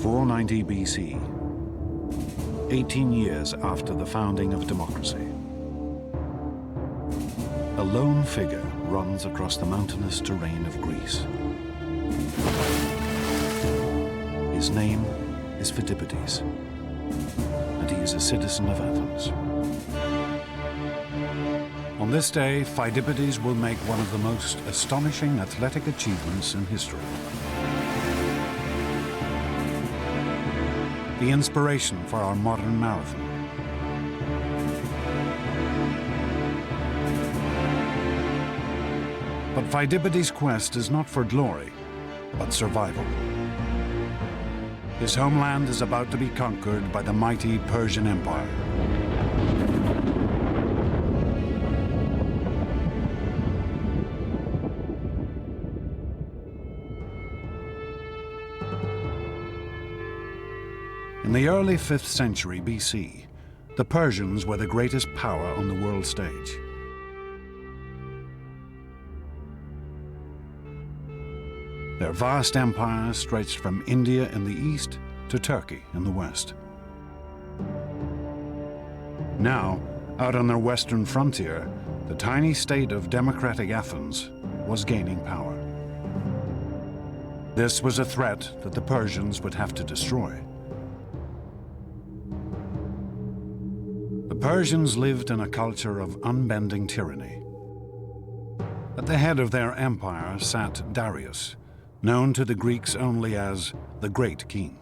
490 BC, 18 years after the founding of democracy. A lone figure runs across the mountainous terrain of Greece. His name is Phidippides, and he is a citizen of Athens. On this day, Phidippides will make one of the most astonishing athletic achievements in history. The inspiration for our modern marathon. But Phidippides' quest is not for glory, but survival. His homeland is about to be conquered by the mighty Persian Empire. In the early 5th century BC, the Persians were the greatest power on the world stage. Their vast empire stretched from India in the east to Turkey in the west. Now, out on their western frontier, the tiny state of democratic Athens was gaining power. This was a threat that the Persians would have to destroy. The Persians lived in a culture of unbending tyranny. At the head of their empire sat Darius, known to the Greeks only as the Great King.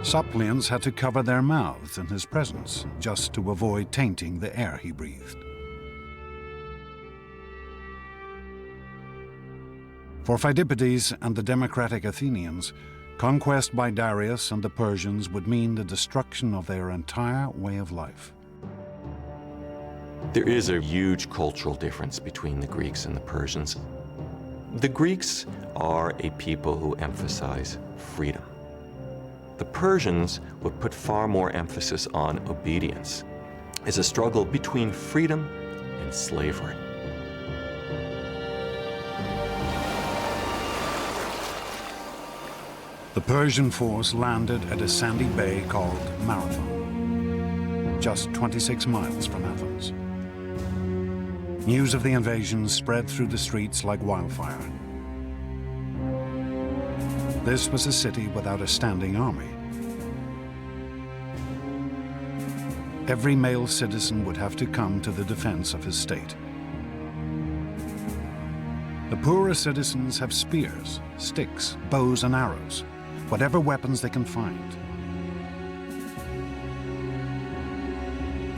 Suppliants had to cover their mouths in his presence just to avoid tainting the air he breathed. For Phidippides and the democratic Athenians, conquest by Darius and the Persians would mean the destruction of their entire way of life. There is a huge cultural difference between the Greeks and the Persians. The Greeks are a people who emphasize freedom. The Persians would put far more emphasis on obedience. It's a struggle between freedom and slavery. The Persian force landed at a sandy bay called Marathon, just 26 miles from Athens. News of the invasion spread through the streets like wildfire. This was a city without a standing army. Every male citizen would have to come to the defense of his state. The poorer citizens have spears, sticks, bows and arrows, whatever weapons they can find.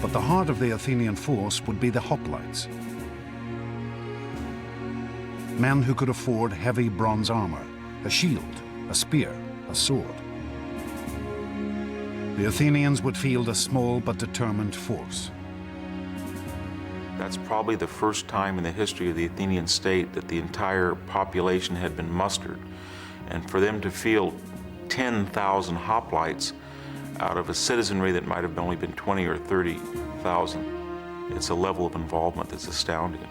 But the heart of the Athenian force would be the hoplites, men who could afford heavy bronze armor, a shield, a spear, a sword. The Athenians would field a small but determined force. That's probably the first time in the history of the Athenian state that the entire population had been mustered. And for them to field 10,000 hoplites out of a citizenry that might have only been 20 or 30,000, it's a level of involvement that's astounding.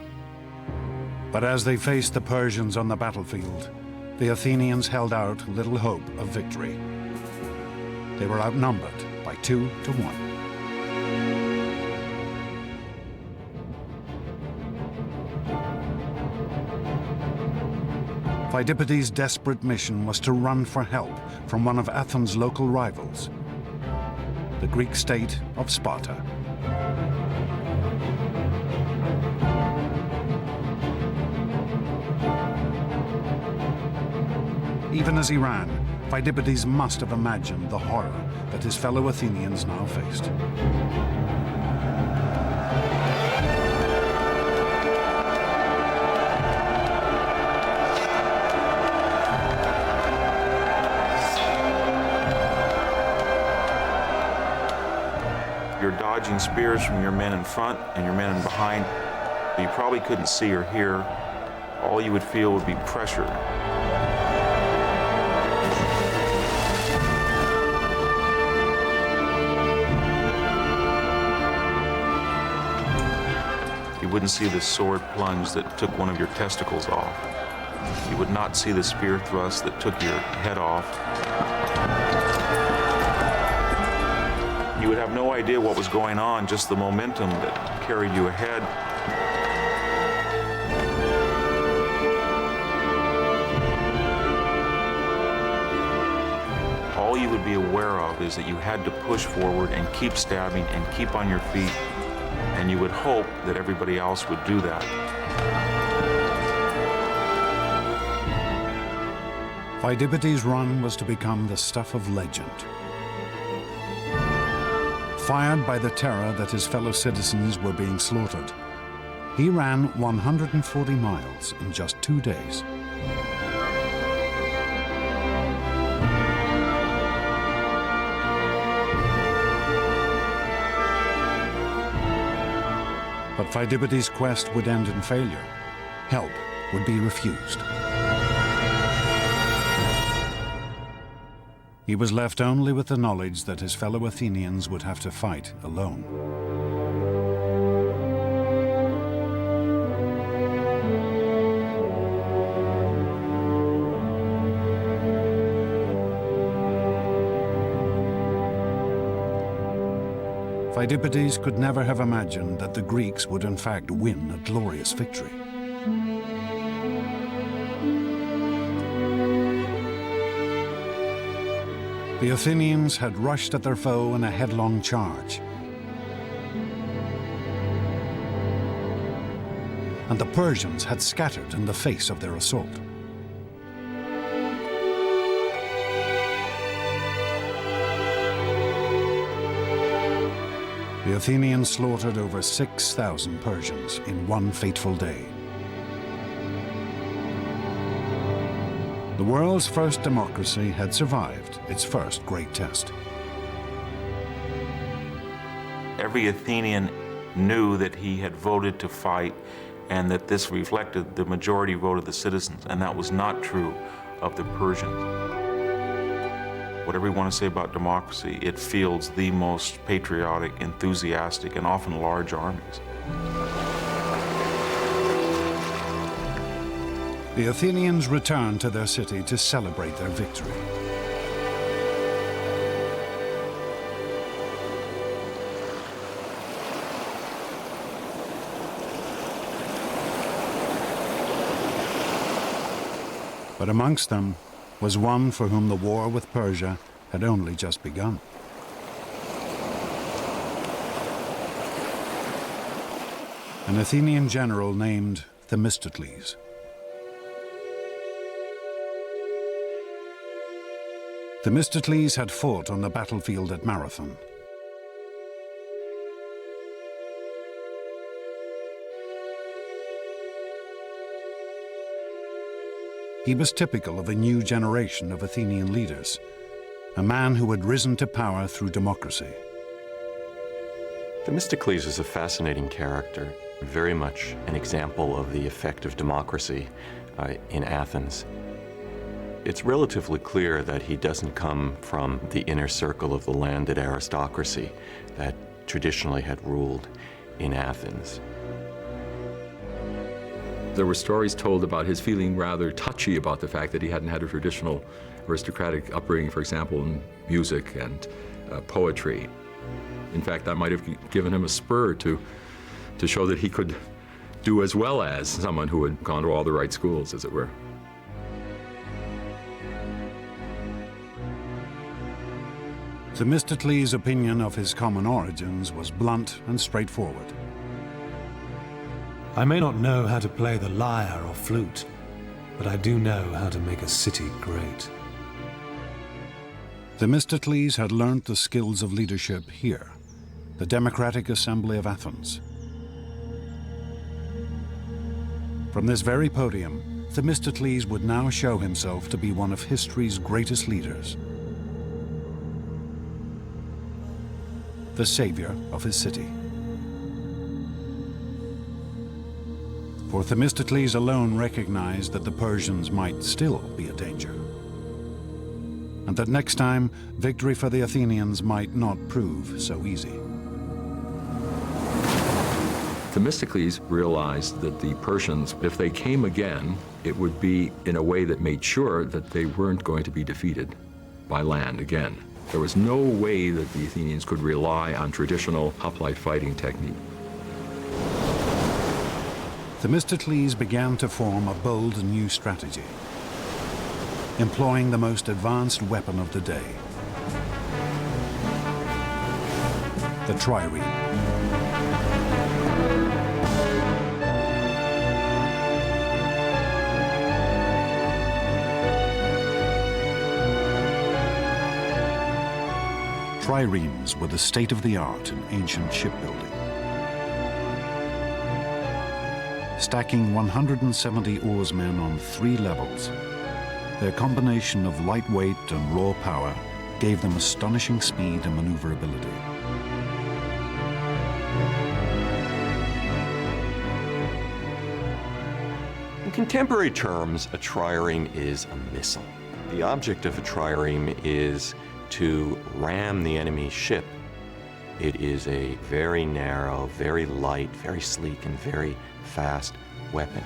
But as they faced the Persians on the battlefield, the Athenians held out little hope of victory. They were outnumbered by 2 to 1. Phidippides' desperate mission was to run for help from one of Athens' local rivals, the Greek state of Sparta. Even as he ran, Phidippides must have imagined the horror that his fellow Athenians now faced. You're dodging spears from your men in front and your men in behind. You probably couldn't see or hear. All you would feel would be pressure. You wouldn't see the sword plunge that took one of your testicles off. You would not see the spear thrust that took your head off. You would have no idea what was going on, just the momentum that carried you ahead. All you would be aware of is that you had to push forward and keep stabbing and keep on your feet, and you would hope that everybody else would do that. Pheidippides' run was to become the stuff of legend. Fired by the terror that his fellow citizens were being slaughtered, he ran 140 miles in just 2 days. But Pheidippides' quest would end in failure. Help would be refused. He was left only with the knowledge that his fellow Athenians would have to fight alone. Pheidippides could never have imagined that the Greeks would in fact win a glorious victory. The Athenians had rushed at their foe in a headlong charge. And the Persians had scattered in the face of their assault. The Athenians slaughtered over 6,000 Persians in one fateful day. The world's first democracy had survived its first great test. Every Athenian knew that he had voted to fight and that this reflected the majority vote of the citizens, and that was not true of the Persians. Whatever you want to say about democracy, it fields the most patriotic, enthusiastic, and often large armies. The Athenians returned to their city to celebrate their victory. But amongst them was one for whom the war with Persia had only just begun. An Athenian general named Themistocles. Themistocles had fought on the battlefield at Marathon. He was typical of a new generation of Athenian leaders, a man who had risen to power through democracy. Themistocles is a fascinating character, very much an example of the effect of democracy in Athens. It's relatively clear that he doesn't come from the inner circle of the landed aristocracy that traditionally had ruled in Athens. There were stories told about his feeling rather touchy about the fact that he hadn't had a traditional aristocratic upbringing, for example, in music and poetry. In fact, that might have given him a spur to show that he could do as well as someone who had gone to all the right schools, as it were. Themistocles' opinion of his common origins was blunt and straightforward. I may not know how to play the lyre or flute, but I do know how to make a city great. Themistocles had learnt the skills of leadership here, the Democratic Assembly of Athens. From this very podium, Themistocles would now show himself to be one of history's greatest leaders, the savior of his city. For Themistocles alone recognized that the Persians might still be a danger, and that next time, victory for the Athenians might not prove so easy. Themistocles realized that the Persians, if they came again, it would be in a way that made sure that they weren't going to be defeated by land again. There was no way that the Athenians could rely on traditional hoplite fighting technique. Themistocles began to form a bold new strategy, employing the most advanced weapon of the day, the trireme. Triremes were the state-of-the-art in ancient shipbuilding. Stacking 170 oarsmen on 3 levels, their combination of lightweight and raw power gave them astonishing speed and maneuverability. In contemporary terms, a trireme is a missile. The object of a trireme is to ram the enemy's ship. It is a very narrow, very light, very sleek, and very fast weapon.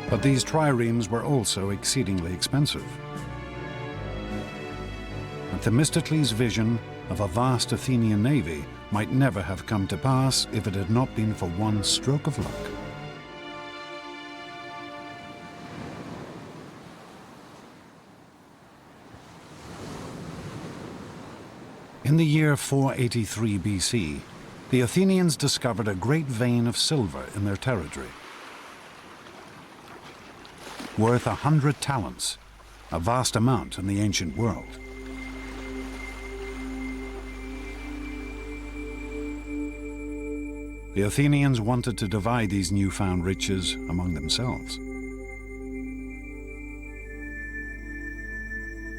But these triremes were also exceedingly expensive. And Themistocles' vision of a vast Athenian navy might never have come to pass if it had not been for one stroke of luck. In the year 483 BC, the Athenians discovered a great vein of silver in their territory, worth 100 talents, a vast amount in the ancient world. The Athenians wanted to divide these newfound riches among themselves.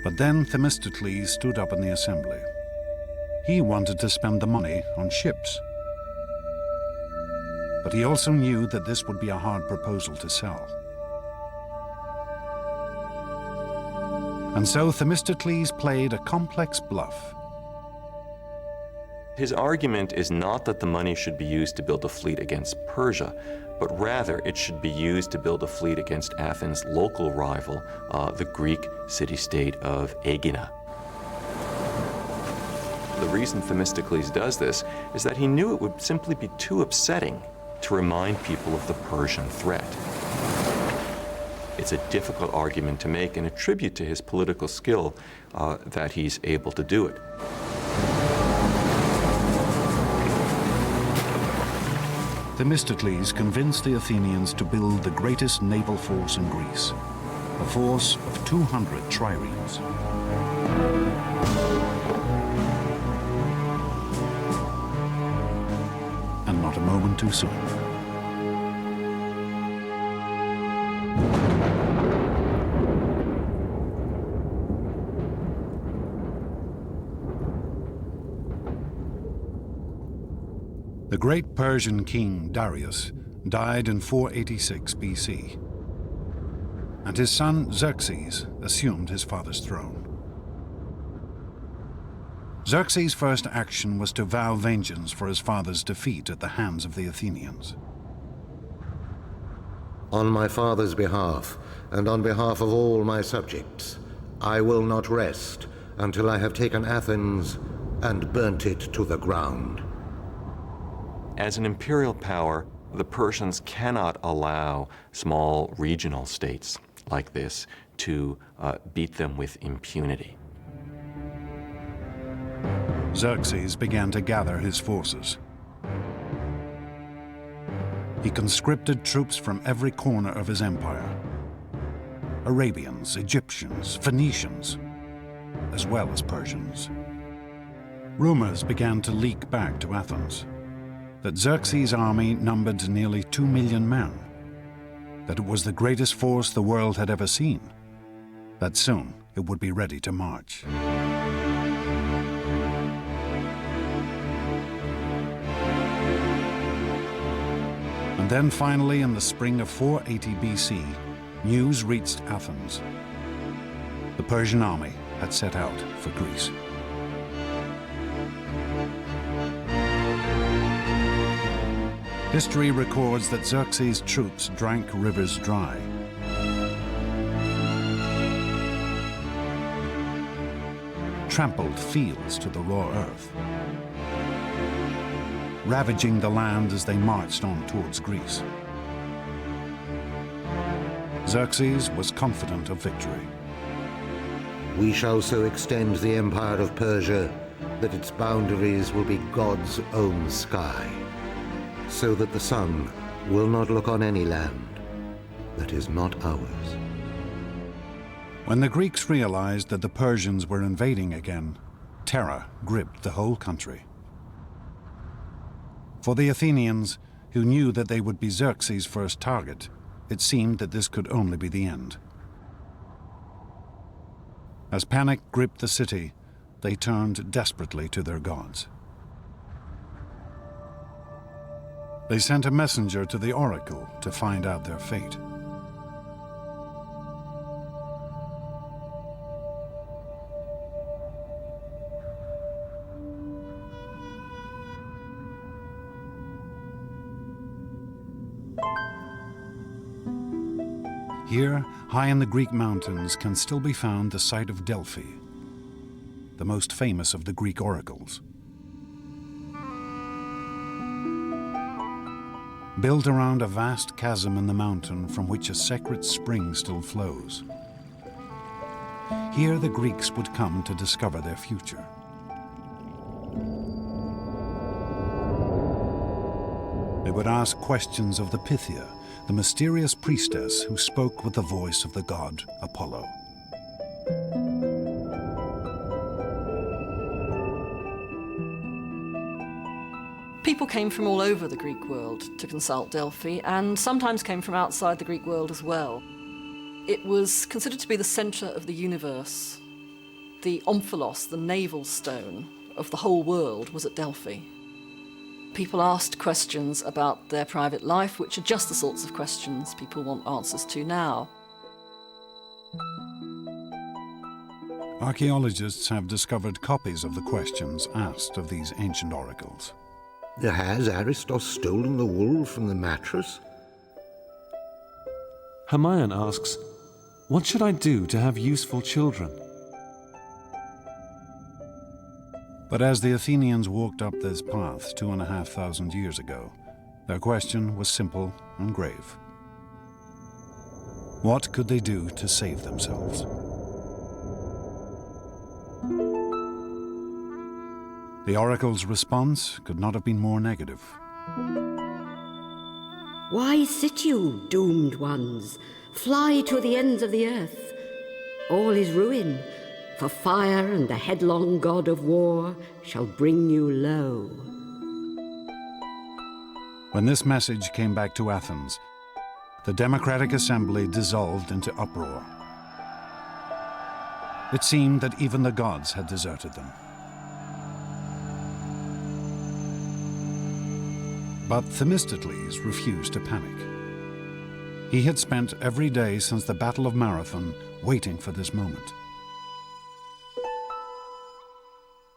But then Themistocles stood up in the assembly. He wanted to spend the money on ships. But he also knew that this would be a hard proposal to sell. And so Themistocles played a complex bluff. His argument is not that the money should be used to build a fleet against Persia, but rather it should be used to build a fleet against Athens' local rival, the Greek city-state of Aegina. The reason Themistocles does this is that he knew it would simply be too upsetting to remind people of the Persian threat. It's a difficult argument to make and a tribute to his political skill that he's able to do it. Themistocles convinced the Athenians to build the greatest naval force in Greece, a force of 200 triremes. And not a moment too soon. The great Persian king Darius died in 486 BC, and his son Xerxes assumed his father's throne. Xerxes' first action was to vow vengeance for his father's defeat at the hands of the Athenians. On my father's behalf, and on behalf of all my subjects, I will not rest until I have taken Athens and burnt it to the ground. As an imperial power, the Persians cannot allow small regional states like this to beat them with impunity. Xerxes began to gather his forces. He conscripted troops from every corner of his empire. Arabians, Egyptians, Phoenicians, as well as Persians. Rumors began to leak back to Athens that Xerxes' army numbered nearly 2 million men, that it was the greatest force the world had ever seen, that soon it would be ready to march. And then finally, in the spring of 480 BC, news reached Athens. The Persian army had set out for Greece. History records that Xerxes' troops drank rivers dry. Trampled fields to the raw earth, ravaging the land as they marched on towards Greece. Xerxes was confident of victory. We shall so extend the empire of Persia that its boundaries will be God's own sky, so that the sun will not look on any land that is not ours. When the Greeks realized that the Persians were invading again, terror gripped the whole country. For the Athenians, who knew that they would be Xerxes' first target, it seemed that this could only be the end. As panic gripped the city, they turned desperately to their gods. They sent a messenger to the oracle to find out their fate. Here, high in the Greek mountains, can still be found the site of Delphi, the most famous of the Greek oracles. Built around a vast chasm in the mountain from which a sacred spring still flows. Here the Greeks would come to discover their future. They would ask questions of the Pythia, the mysterious priestess who spoke with the voice of the god Apollo. People came from all over the Greek world to consult Delphi, and sometimes came from outside the Greek world as well. It was considered to be the center of the universe. The omphalos, the navel stone of the whole world, was at Delphi. People asked questions about their private life, which are just the sorts of questions people want answers to now. Archaeologists have discovered copies of the questions asked of these ancient oracles. Has Aristos stolen the wool from the mattress? Hermione asks, "What should I do to have useful children?" But as the Athenians walked up this path 2,500 years ago, their question was simple and grave. What could they do to save themselves? The oracle's response could not have been more negative. Why sit you, doomed ones? Fly to the ends of the earth. All is ruin, for fire and the headlong god of war shall bring you low. When this message came back to Athens, the Democratic Assembly dissolved into uproar. It seemed that even the gods had deserted them. But Themistocles refused to panic. He had spent every day since the Battle of Marathon waiting for this moment.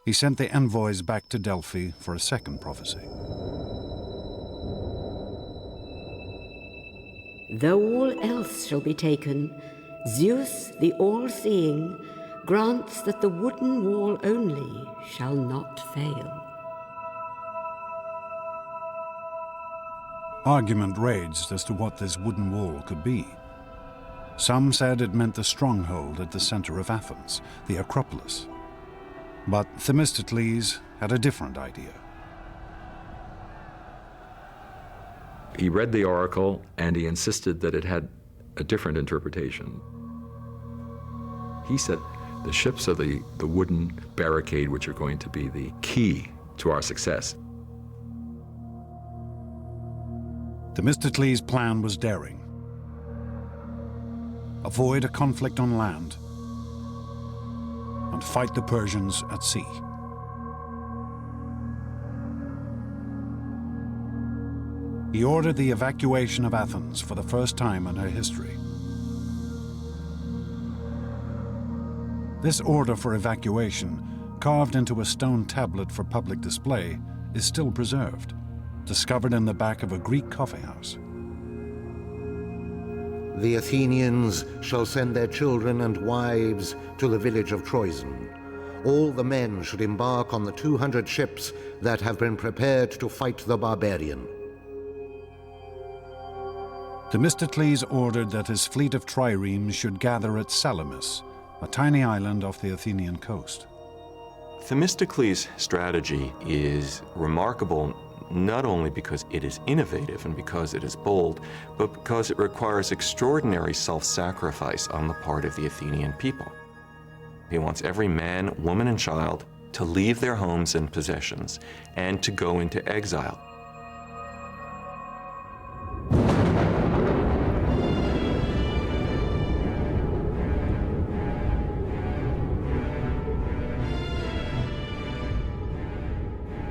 He sent the envoys back to Delphi for a second prophecy. Though all else shall be taken, Zeus, the all-seeing, grants that the wooden wall only shall not fail. Argument raged as to what this wooden wall could be. Some said it meant the stronghold at the center of Athens, the Acropolis. But Themistocles had a different idea. He read the oracle and he insisted that it had a different interpretation. He said the ships are the wooden barricade which are going to be the key to our success. Themistocles' plan was daring. Avoid a conflict on land and fight the Persians at sea. He ordered the evacuation of Athens for the first time in her history. This order for evacuation, carved into a stone tablet for public display, is still preserved. discovered in the back of a Greek coffeehouse. The Athenians shall send their children and wives to the village of Troezen. All the men should embark on the 200 ships that have been prepared to fight the barbarian. Themistocles ordered that his fleet of triremes should gather at Salamis, a tiny island off the Athenian coast. Themistocles' strategy is remarkable not only because it is innovative and because it is bold, but because it requires extraordinary self-sacrifice on the part of the Athenian people. He wants every man, woman, and child to leave their homes and possessions and to go into exile.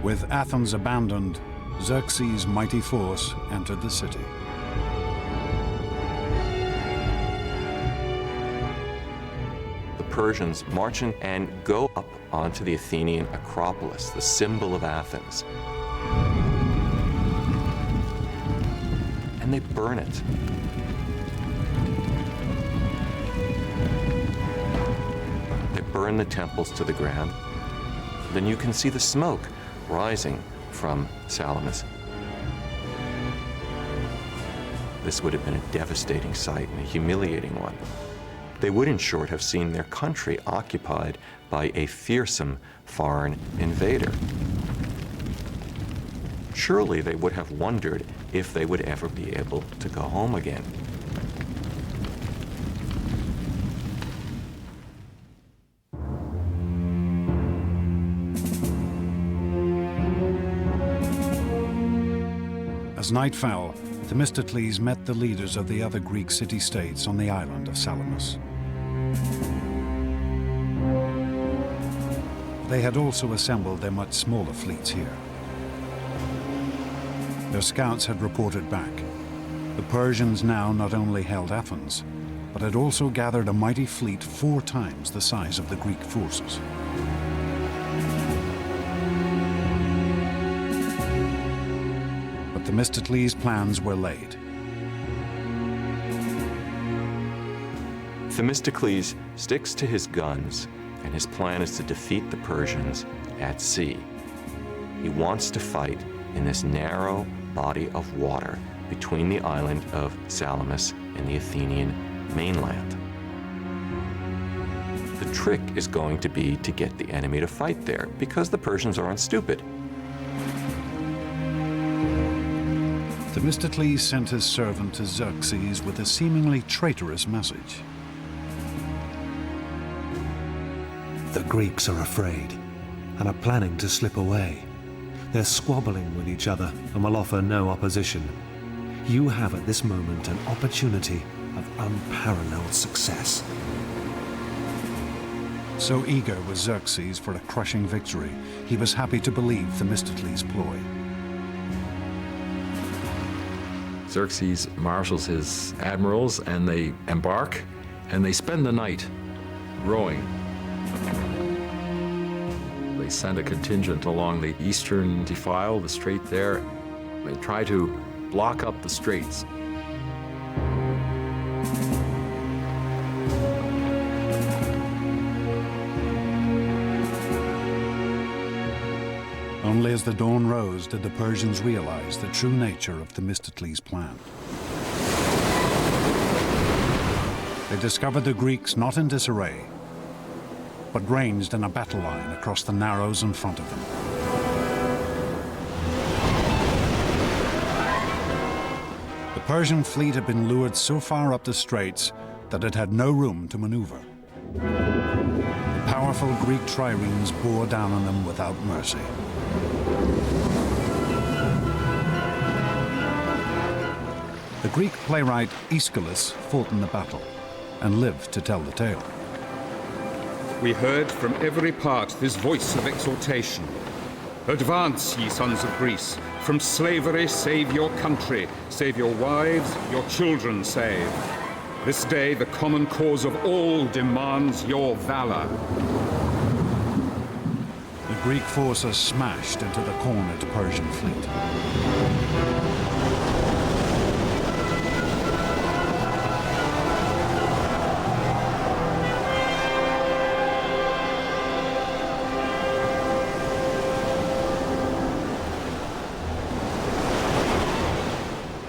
With Athens abandoned, Xerxes' mighty force entered the city. The Persians march in and go up onto the Athenian Acropolis, the symbol of Athens. And they burn it. They burn the temples to the ground. Then you can see the smoke rising from Salamis. This would have been a devastating sight and a humiliating one. They would, in short, have seen their country occupied by a fearsome foreign invader. Surely they would have wondered if they would ever be able to go home again. As night fell, Themistocles met the leaders of the other Greek city-states on the island of Salamis. They had also assembled their much smaller fleets here. Their scouts had reported back. The Persians now not only held Athens, but had also gathered a mighty fleet 4 times the size of the Greek forces. But Themistocles' plans were laid. Themistocles sticks to his guns, and his plan is to defeat the Persians at sea. He wants to fight in this narrow body of water between the island of Salamis and the Athenian mainland. The trick is going to be to get the enemy to fight there, because the Persians aren't stupid. Themistocles sent his servant to Xerxes with a seemingly traitorous message. The Greeks are afraid and are planning to slip away. They're squabbling with each other and will offer no opposition. You have at this moment an opportunity of unparalleled success. So eager was Xerxes for a crushing victory, he was happy to believe Themistocles' ploy. Xerxes marshals his admirals, and they embark, and they spend the night rowing. They send a contingent along the eastern defile, the strait there. They try to block up the straits. Only as the dawn rose did the Persians realize the true nature of Themistocles' plan. They discovered the Greeks not in disarray, but ranged in a battle line across the narrows in front of them. The Persian fleet had been lured so far up the straits that it had no room to maneuver. The powerful Greek triremes bore down on them without mercy. The Greek playwright Aeschylus fought in the battle and lived to tell the tale. We heard from every part this voice of exhortation. Advance, ye sons of Greece, from slavery save your country, save your wives, your children save. This day the common cause of all demands your valor. The Greek forces smashed into the cornered Persian fleet.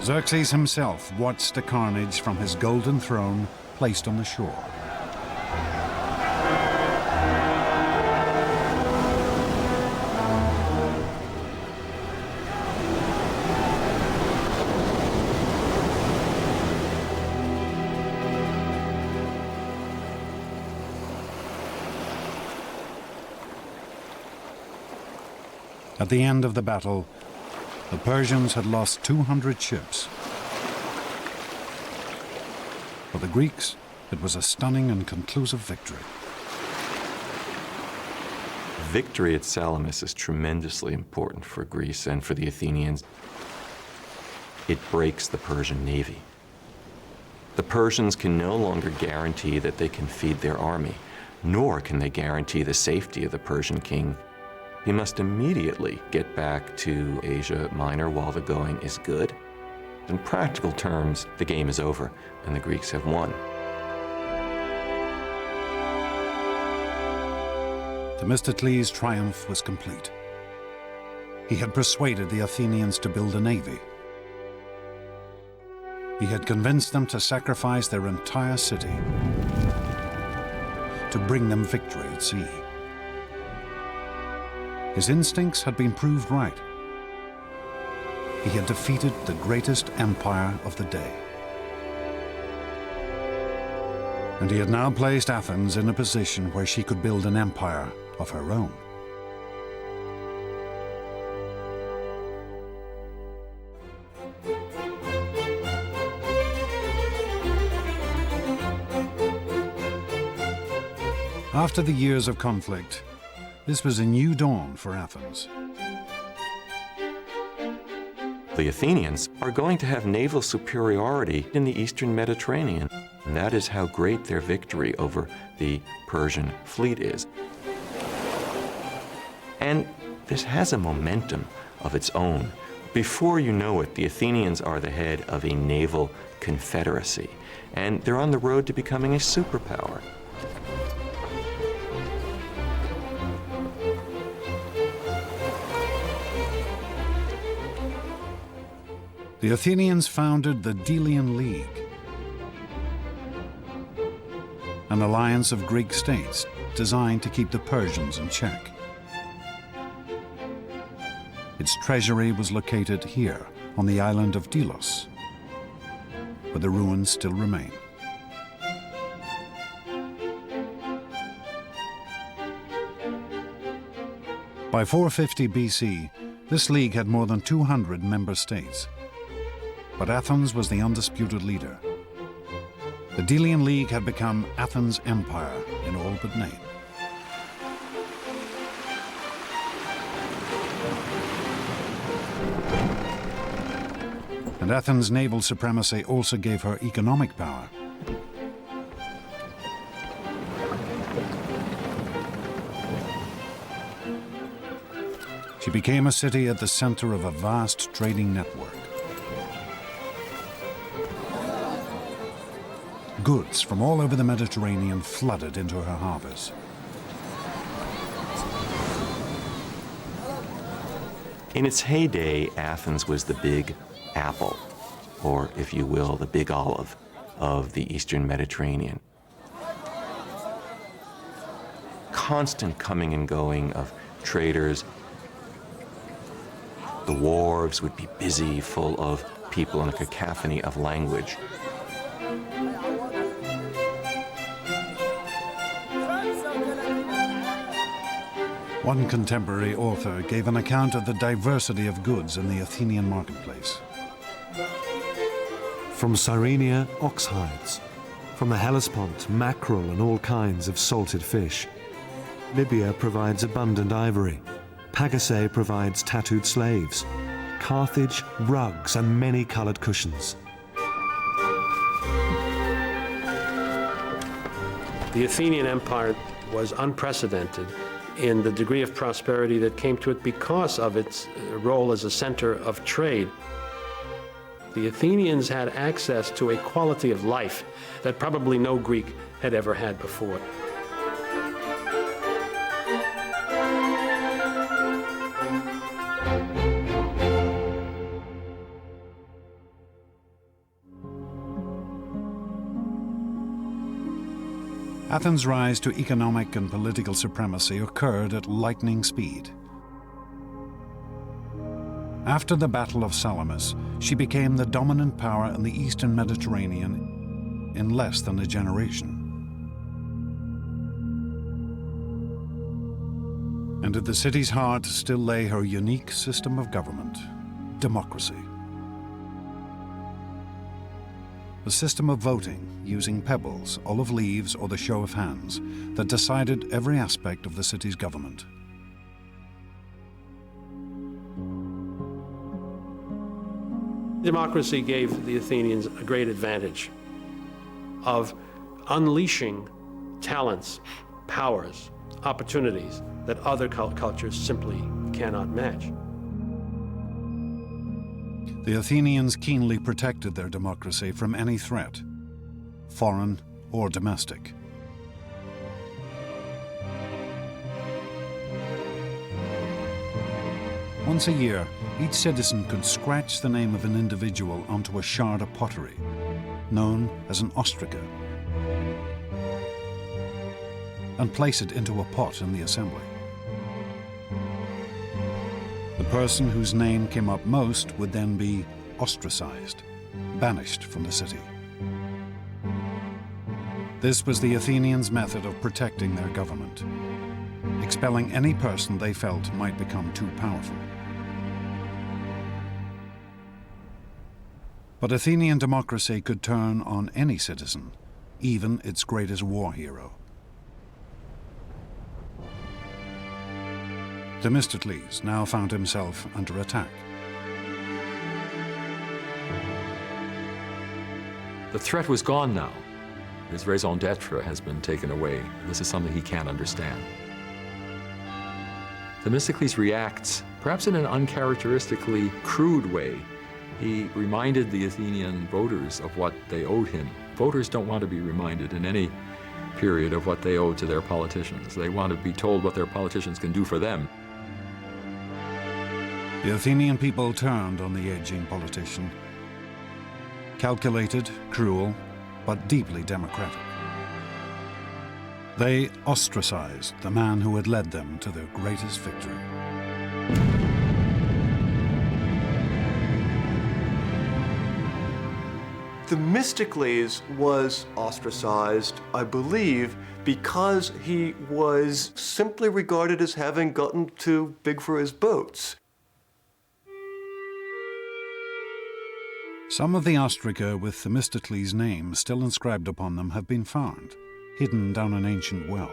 Xerxes himself watched the carnage from his golden throne placed on the shore. At the end of the battle, the Persians had lost 200 ships. For the Greeks, it was a stunning and conclusive victory. Victory at Salamis is tremendously important for Greece and for the Athenians. It breaks the Persian navy. The Persians can no longer guarantee that they can feed their army, nor can they guarantee the safety of the Persian king. He must immediately get back to Asia Minor while the going is good. In practical terms, the game is over, and the Greeks have won. Themistocles' triumph was complete. He had persuaded the Athenians to build a navy. He had convinced them to sacrifice their entire city to bring them victory at sea. His instincts had been proved right. He had defeated the greatest empire of the day. And he had now placed Athens in a position where she could build an empire of her own. After the years of conflict, this was a new dawn for Athens. The Athenians are going to have naval superiority in the eastern Mediterranean, and that is how great their victory over the Persian fleet is. And this has a momentum of its own. Before you know it, the Athenians are the head of a naval confederacy, and they're on the road to becoming a superpower. The Athenians founded the Delian League, an alliance of Greek states designed to keep the Persians in check. Its treasury was located here on the island of Delos, where the ruins still remain. By 450 BC, this league had more than 200 member states. But Athens was the undisputed leader. The Delian League had become Athens' empire in all but name. And Athens' naval supremacy also gave her economic power. She became a city at the center of a vast trading network. Goods from all over the Mediterranean flooded into her harbors. In its heyday, Athens was the big apple, or if you will, the big olive of the eastern Mediterranean. Constant coming and going of traders. The wharves would be busy, full of people in a cacophony of language. One contemporary author gave an account of the diversity of goods in the Athenian marketplace. From Cyrenia, ox hides. From the Hellespont, mackerel and all kinds of salted fish. Libya provides abundant ivory. Pagasae provides tattooed slaves. Carthage, rugs and many colored cushions. The Athenian Empire was unprecedented in the degree of prosperity that came to it because of its role as a center of trade. The Athenians had access to a quality of life that probably no Greek had ever had before. Athens' rise to economic and political supremacy occurred at lightning speed. After the Battle of Salamis, she became the dominant power in the Eastern Mediterranean in less than a generation. And at the city's heart still lay her unique system of government, democracy. A system of voting using pebbles, olive leaves, or the show of hands that decided every aspect of the city's government. Democracy gave the Athenians a great advantage of unleashing talents, powers, opportunities that other cultures simply cannot match. The Athenians keenly protected their democracy from any threat, foreign or domestic. Once a year, each citizen could scratch the name of an individual onto a shard of pottery, known as an ostraca, and place it into a pot in the assembly. The person whose name came up most would then be ostracized, banished from the city. This was the Athenians' method of protecting their government, expelling any person they felt might become too powerful. But Athenian democracy could turn on any citizen, even its greatest war hero. Themistocles now found himself under attack. The threat was gone now. His raison d'etre has been taken away. This is something he can't understand. Themistocles reacts, perhaps in an uncharacteristically crude way. He reminded the Athenian voters of what they owed him. Voters don't want to be reminded in any period of what they owe to their politicians. They want to be told what their politicians can do for them. The Athenian people turned on the aging politician. Calculated, cruel, but deeply democratic. They ostracized the man who had led them to their greatest victory. Themistocles was ostracized, I believe, because he was simply regarded as having gotten too big for his boots. Some of the ostraca with Themistocles' name still inscribed upon them have been found, hidden down an ancient well.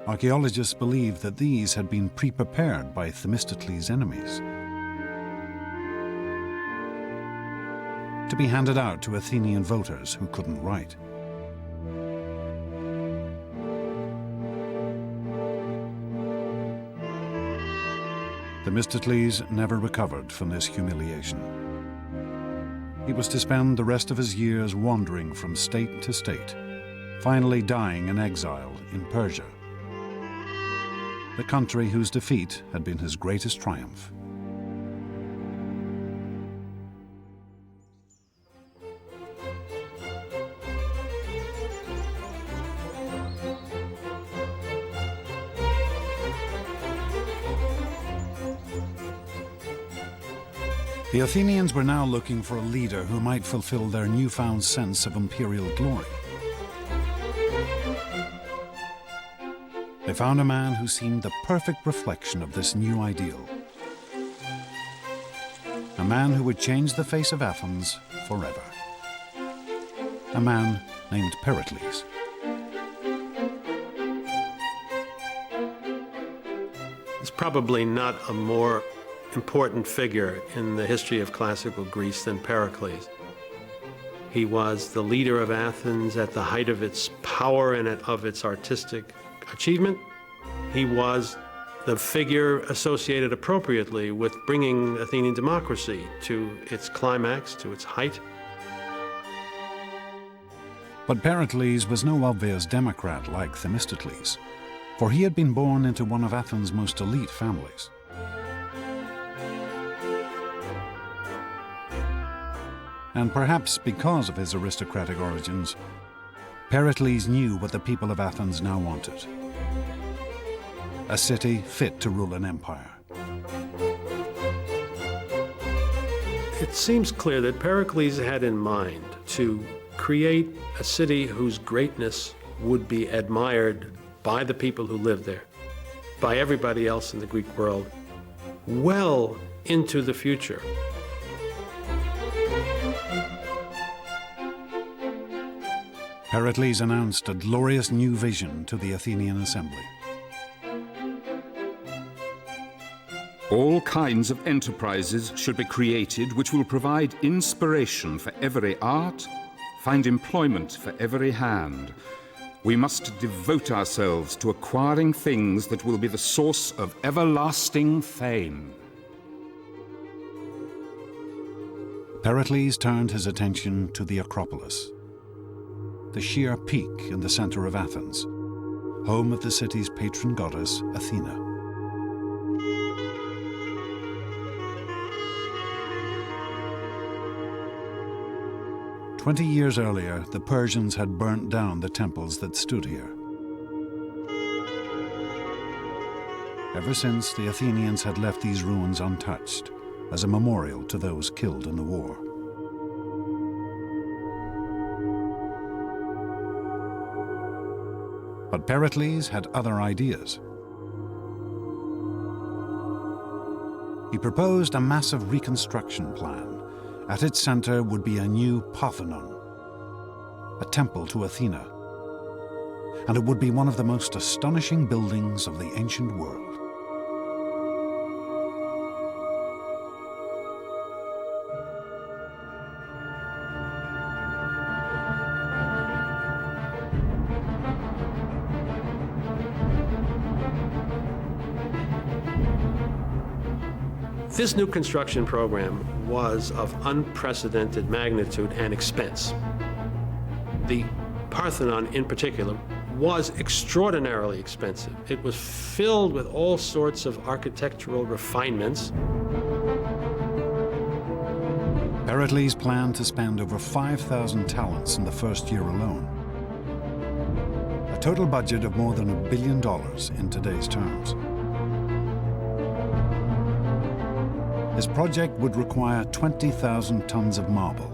Archaeologists believe that these had been pre-prepared by Themistocles' enemies to be handed out to Athenian voters who couldn't write. Themistocles never recovered from this humiliation. He was to spend the rest of his years wandering from state to state, finally dying in exile in Persia, the country whose defeat had been his greatest triumph. The Athenians were now looking for a leader who might fulfill their newfound sense of imperial glory. They found a man who seemed the perfect reflection of this new ideal. A man who would change the face of Athens forever. A man named Pericles. There's probably not a more important figure in the history of classical Greece than Pericles. He was the leader of Athens at the height of its power and of its artistic achievement. He was the figure associated appropriately with bringing Athenian democracy to its climax, to its height. But Pericles was no obvious democrat like Themistocles, for he had been born into one of Athens' most elite families. And perhaps because of his aristocratic origins, Pericles knew what the people of Athens now wanted: a city fit to rule an empire. It seems clear that Pericles had in mind to create a city whose greatness would be admired by the people who lived there, by everybody else in the Greek world, well into the future. Pericles announced a glorious new vision to the Athenian assembly. All kinds of enterprises should be created which will provide inspiration for every art, find employment for every hand. We must devote ourselves to acquiring things that will be the source of everlasting fame. Pericles turned his attention to the Acropolis, the sheer peak in the center of Athens, home of the city's patron goddess, Athena. "20 years earlier, the Persians had burnt down the temples that stood here. Ever since, the Athenians had left these ruins untouched as a memorial to those killed in the war. But Pericles had other ideas. He proposed a massive reconstruction plan. At its center would be a new Parthenon, a temple to Athena, and it would be one of the most astonishing buildings of the ancient world. This new construction program was of unprecedented magnitude and expense. The Parthenon, in particular, was extraordinarily expensive. It was filled with all sorts of architectural refinements. Pericles planned to spend over 5,000 talents in the first year alone, a total budget of more than $1 billion in today's terms. His project would require 20,000 tons of marble.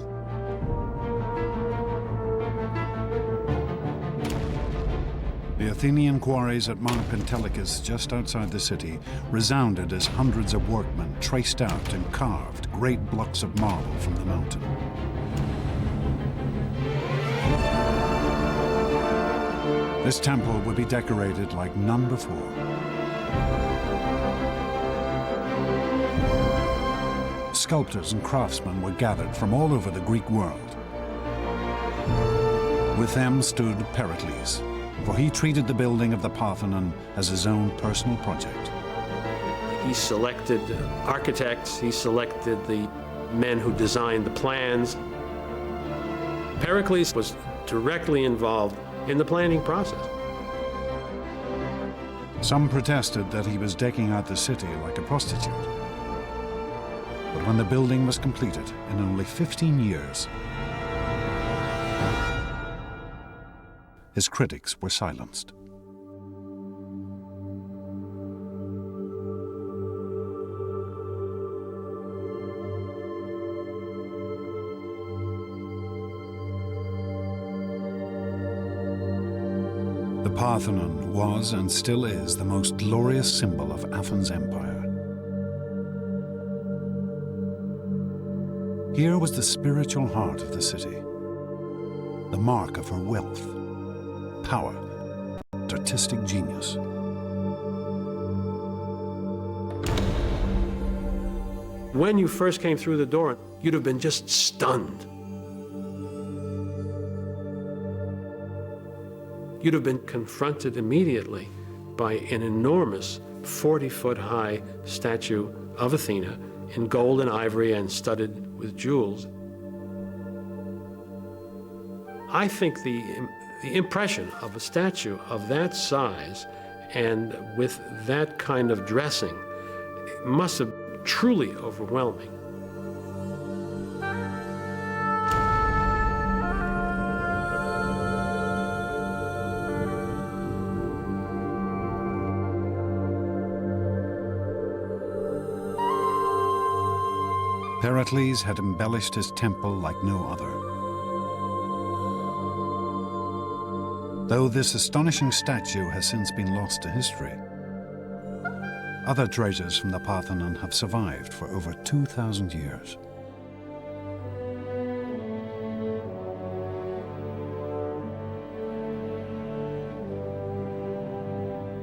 The Athenian quarries at Mount Pentelicus, just outside the city, resounded as hundreds of workmen traced out and carved great blocks of marble from the mountain. This temple would be decorated like none before. Sculptors and craftsmen were gathered from all over the Greek world. With them stood Pericles, for he treated the building of the Parthenon as his own personal project. He selected architects, he selected the men who designed the plans. Pericles was directly involved in the planning process. Some protested that he was decking out the city like a prostitute. But when the building was completed in only 15 years, his critics were silenced. The Parthenon was and still is the most glorious symbol of Athens' empire. Here was the spiritual heart of the city, the mark of her wealth, power, and artistic genius. When you first came through the door, you'd have been just stunned. you'd have been confronted immediately by an enormous 40-foot-high statue of Athena in gold and ivory and studded with jewels. I think the impression of a statue of that size and with that kind of dressing must have been truly overwhelming. Pericles had embellished his temple like no other. Though this astonishing statue has since been lost to history, other treasures from the Parthenon have survived for over 2,000 years.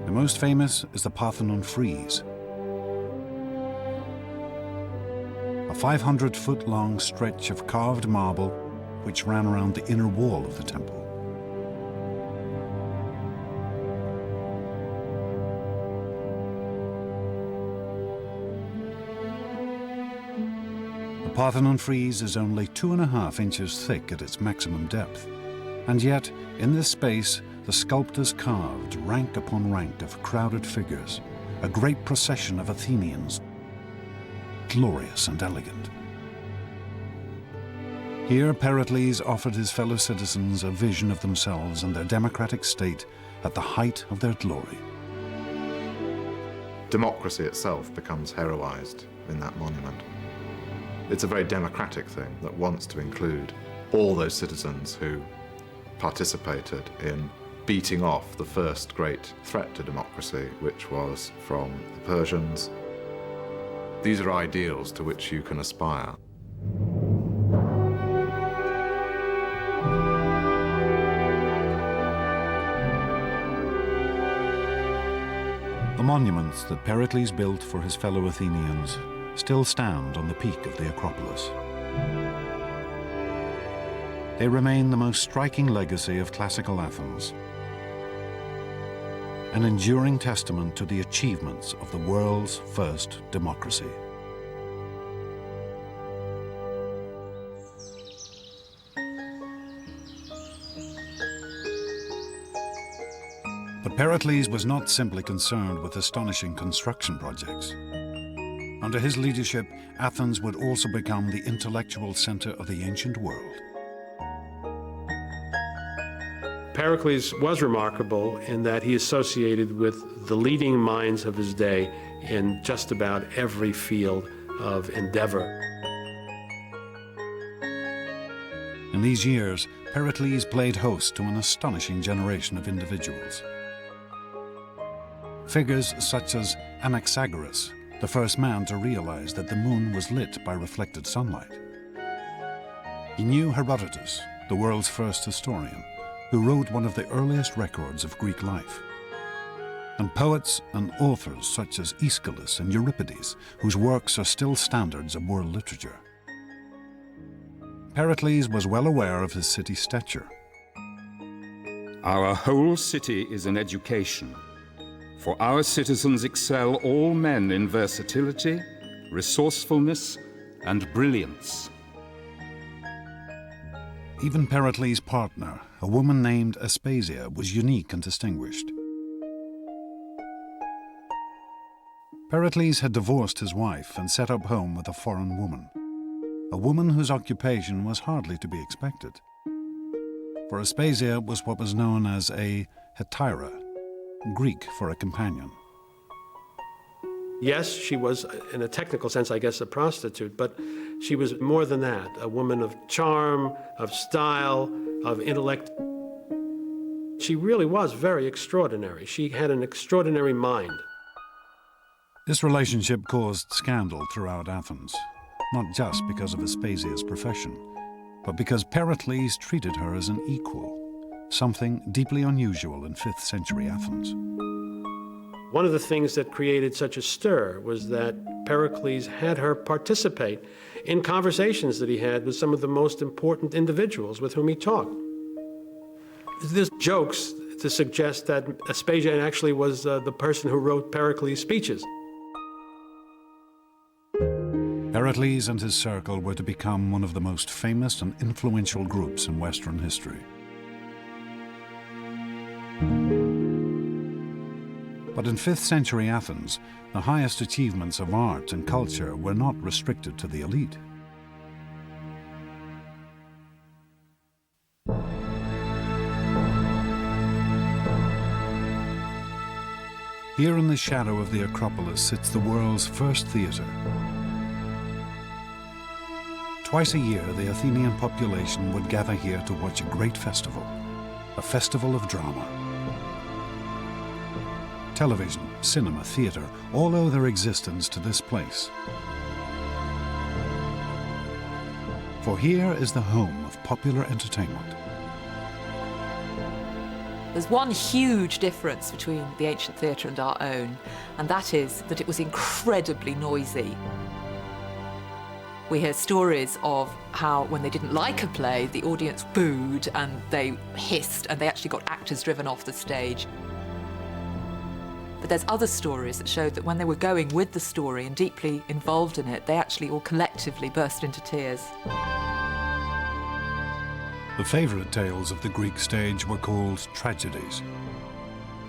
The most famous is the Parthenon frieze, a 500-foot-long stretch of carved marble which ran around the inner wall of the temple. The Parthenon frieze is only 2.5 inches thick at its maximum depth, and yet in this space the sculptors carved rank upon rank of crowded figures, a great procession of Athenians, glorious and elegant. Here Pericles offered his fellow citizens a vision of themselves and their democratic state at the height of their glory. Democracy itself becomes heroized in that monument. It's a very democratic thing that wants to include all those citizens who participated in beating off the first great threat to democracy, which was from the Persians. These are ideals to which you can aspire. The monuments that Pericles built for his fellow Athenians still stand on the peak of the Acropolis. They remain the most striking legacy of classical Athens, an enduring testament to the achievements of the world's first democracy. But Pericles was not simply concerned with astonishing construction projects. Under his leadership, Athens would also become the intellectual center of the ancient world. Pericles was remarkable in that he associated with the leading minds of his day in just about every field of endeavor. In these years, Pericles played host to an astonishing generation of individuals. Figures such as Anaxagoras, the first man to realize that the moon was lit by reflected sunlight. He knew Herodotus, the world's first historian, who wrote one of the earliest records of Greek life. And poets and authors such as Aeschylus and Euripides, whose works are still standards of world literature. Pericles was well aware of his city's stature. Our whole city is an education, for our citizens excel all men in versatility, resourcefulness, and brilliance. Even Pericles' partner, a woman named Aspasia, was unique and distinguished. Pericles had divorced his wife and set up home with a foreign woman, a woman whose occupation was hardly to be expected. For Aspasia was what was known as a hetaira, Greek for a companion. Yes, she was, in a technical sense, I guess, a prostitute, but she was more than that, a woman of charm, of style, of intellect. She really was very extraordinary. She had an extraordinary mind. This relationship caused scandal throughout Athens, not just because of Aspasia's profession, but because Pericles treated her as an equal, something deeply unusual in 5th century Athens. One of the things that created such a stir was that Pericles had her participate in conversations that he had with some of the most important individuals with whom he talked. There's jokes to suggest that Aspasia actually was the person who wrote Pericles' speeches. Pericles and his circle were to become one of the most famous and influential groups in Western history. But in 5th century Athens, the highest achievements of art and culture were not restricted to the elite. Here in the shadow of the Acropolis sits the world's first theatre. Twice a year, the Athenian population would gather here to watch a great festival, a festival of drama. Television, cinema, theatre, all owe their existence to this place. For here is the home of popular entertainment. There's one huge difference between the ancient theatre and our own, and that is that it was incredibly noisy. We hear stories of how when they didn't like a play, the audience booed and they hissed and they actually got actors driven off the stage. But there's other stories that showed that when they were going with the story and deeply involved in it, they actually all collectively burst into tears. The favourite tales of the Greek stage were called tragedies.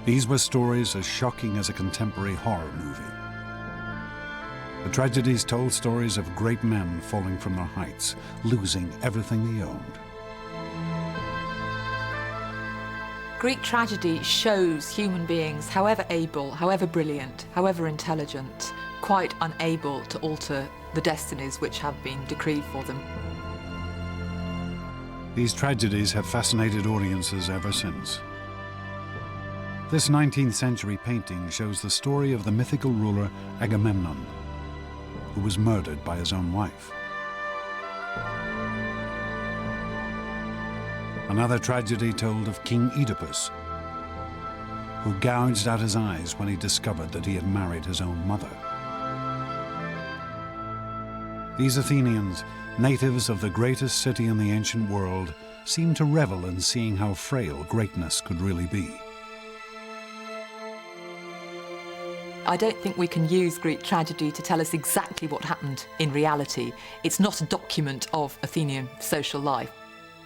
These were stories as shocking as a contemporary horror movie. The tragedies told stories of great men falling from their heights, losing everything they owned. Greek tragedy shows human beings, however able, however brilliant, however intelligent, quite unable to alter the destinies which have been decreed for them. These tragedies have fascinated audiences ever since. This 19th century painting shows the story of the mythical ruler Agamemnon, who was murdered by his own wife. Another tragedy told of King Oedipus, who gouged out his eyes when he discovered that he had married his own mother. These Athenians, natives of the greatest city in the ancient world, seemed to revel in seeing how frail greatness could really be. I don't think we can use Greek tragedy to tell us exactly what happened in reality. It's not a document of Athenian social life.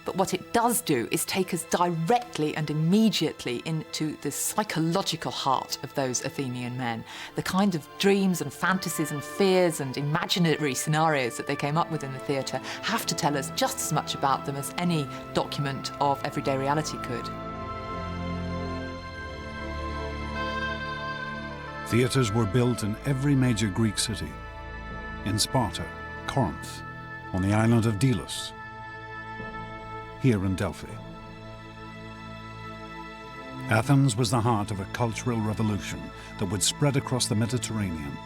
But what it does do is take us directly and immediately into the psychological heart of those Athenian men. The kind of dreams and fantasies and fears and imaginary scenarios that they came up with in the theatre have to tell us just as much about them as any document of everyday reality could. Theatres were built in every major Greek city, in Sparta, Corinth, on the island of Delos, here in Delphi. Athens was the heart of a cultural revolution that would spread across the Mediterranean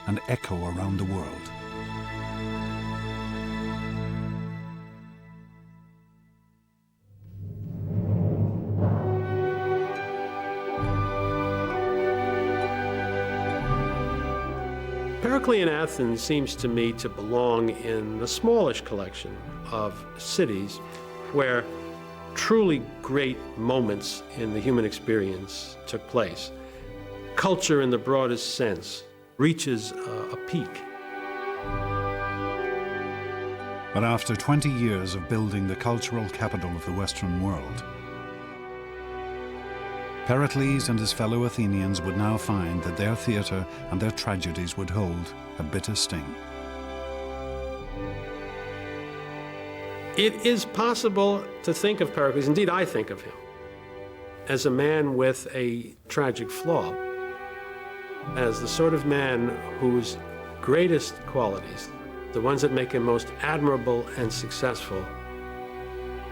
and echo around the world. Periclean Athens seems to me to belong in the smallish collection of cities where truly great moments in the human experience took place. Culture in the broadest sense reaches a peak. But after 20 years of building the cultural capital of the Western world, Pericles and his fellow Athenians would now find that their theatre and their tragedies would hold a bitter sting. It is possible to think of Pericles, indeed I think of him, as a man with a tragic flaw, as the sort of man whose greatest qualities, the ones that make him most admirable and successful,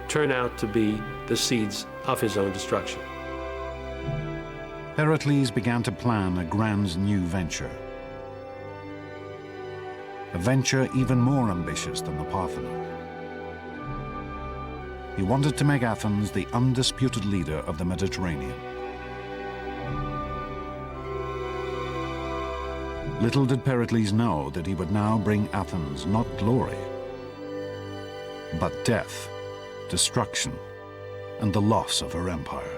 turn out to be the seeds of his own destruction. Pericles began to plan a grand new venture. A venture even more ambitious than the Parthenon. He wanted to make Athens the undisputed leader of the Mediterranean. Little did Pericles know that he would now bring Athens not glory, but death, destruction, and the loss of her empire.